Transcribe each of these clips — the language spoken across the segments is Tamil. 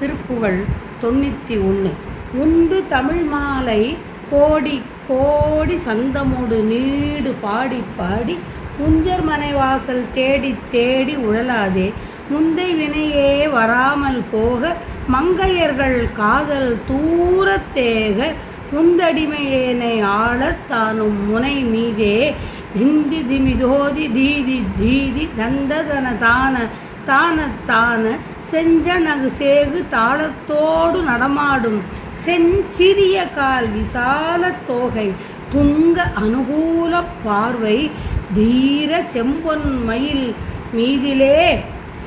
திருப்புகழ் 91. உண்டு தமிழ் மாலை கோடி கோடி சந்தமொடு நீடு பாடி பாடி உஞ்சர் மனைவாசல் தேடி தேடி உழலாதே முந்தை வினையே வராமல் போக மங்கையர்கள் காதல் தூரத் தேக முந்தடிமையேனை ஆளத் தானும் முனை மீதே திந்தி திமிதோதி தீதி தீதி தந்ததன தான தான செஞ்சனகு சேகு தாளத்தோடு நடமாடும் செஞ்சிறிய கால் விசால தோகை துங்க அனுகூல பார்வை தீர செம்பொன் மயில் மீதிலே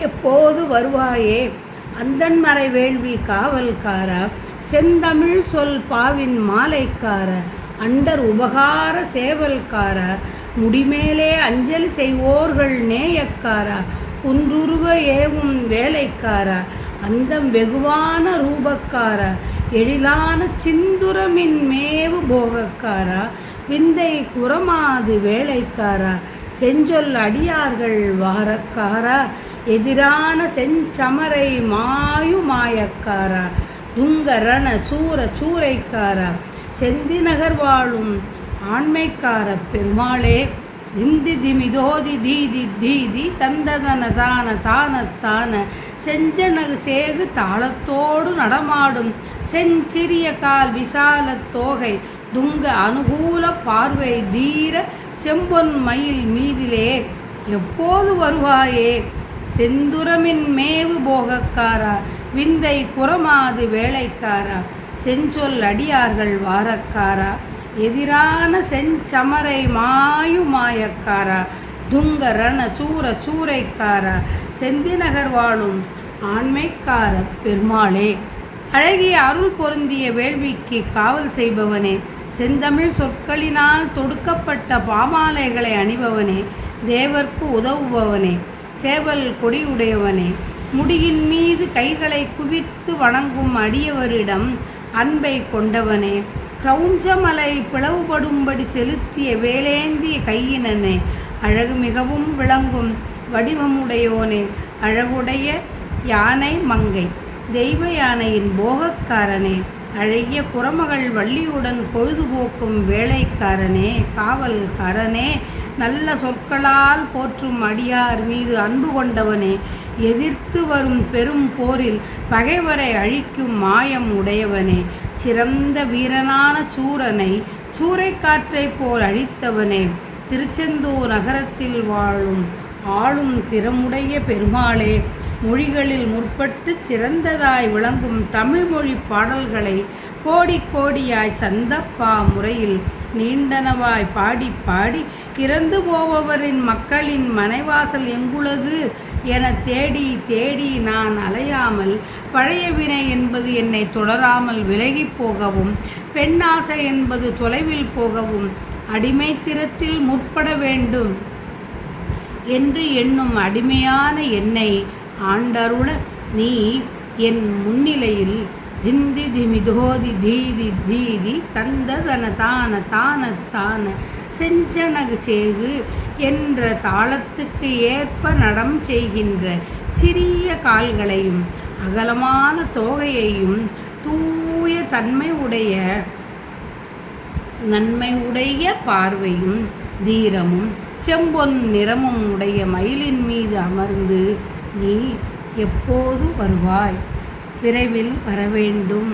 எப்போது வருவாயே அந்தன்மறை வேள்வி காவல்காரா செந்தமிழ் சொல் பாவின் மாலைக்கார அண்டர் உபகார சேவல்கார முடிமேலே அஞ்சலி செய்வோர்கள் நேயக்காரா குன்றுருவ ஏவும் வேலைக்காரா அந்தம் வெகுவான ரூபக்காரா எழிலான சிந்துரமின் மேவு போகக்காரா விந்தை குரமாது வேலைக்காரா செஞ்சொல் அடியார்கள் வாரக்காரா எதிரான செஞ்சமரை மாயக்காரா துங்கரண சூர சூரைக்காரா செந்தி நகர் வாழும் ஆண்மைக்கார பெருமாளே இந்தி திமிதோதி தீதி தீதி தந்ததன தான செஞ்சனகு சேகு தாளத்தோடு நடமாடும் செஞ்சிறிய கால் விசால தோகை துங்க அனுகூல பார்வை தீர செம்பொன் மயில் மீதிலே எப்போது வருவாயே செந்துரமின் மேவு போகக்காரா விந்தை குரமாது வேலைக்காரா செஞ்சொல் அடியார்கள் வாரக்காரா எதிரான செஞ்சமரை மாயக்காரா துங்கரண சூர சூரைக்காரா செந்திநகர் வாழும் ஆண்மைக்கார பெருமாளே அழகிய அருள் பொருந்திய வேள்விக்கு காவல் செய்பவனே செந்தமிழ் சொற்களினால் தொடுக்கப்பட்ட பாமாலைகளை அணிபவனே தேவர்க்கு உதவுபவனே சேவல் கொடியுடையவனே முடியின் மீது கைகளை குவித்து வணங்கும் அடியவரிடம் அன்பை கொண்டவனே கிரௌஞ்சமலை பிளவுபடும்படி செலுத்திய வேலேந்திய கையினனே அழகு மிகவும் விளங்கும் வடிவமுடையோனே அழகுடைய யானை மங்கை தெய்வ யானையின் போகக்காரனே அழகிய குரமகள் வள்ளியுடன் பொழுதுபோக்கும் வேலைக்காரனே காவல்காரனே நல்ல சொற்களால் போற்றும் அடியார் மீது அன்பு கொண்டவனே எதிர்த்து வரும் பெரும் போரில் பகைவரை அழிக்கும் மாயம் உடையவனே சிறந்த வீரனான சூரனை சூறைக்காற்றை போல் அழித்தவனே திருச்செந்தூர் நகரத்தில் ஆளும் திறமுடைய பெருமாளே மொழிகளில் முற்பட்டு சிறந்ததாய் விளங்கும் தமிழ் மொழி பாடல்களை கோடி கோடியாய் சந்தப்பா முறையில் நீண்டனவாய் பாடி பாடி இறந்து போபவரின் மக்களின் மனைவாசல் எங்குள்ளது என தேடி தேடி நான் அலையாமல் பழைய வினை என்பது என்னை தொடராமல் விலகி போகவும் பெண்ணாசை என்பது தொலைவில் போகவும் அடிமைத்திறத்தில் முற்பட வேண்டும் என்று எண்ணும் அடிமையான என்னை ஆண்டருள நீ என் முன்னிலையில் திந்தி திமிதோதி தீதி தீதி தந்ததன தான செஞ்சனகு சேகு என்ற தாளத்துக்கு ஏற்ப நடம் செய்கின்ற சிறிய கால்களையும் அகலமான தோகையையும் தூய நன்மை உடைய பார்வையும் தீரமும் செம்பொன் நிறமும் உடைய மயிலின் மீது அமர்ந்து நீ எப்போது வருவாய் விரைவில் வரவேண்டும்.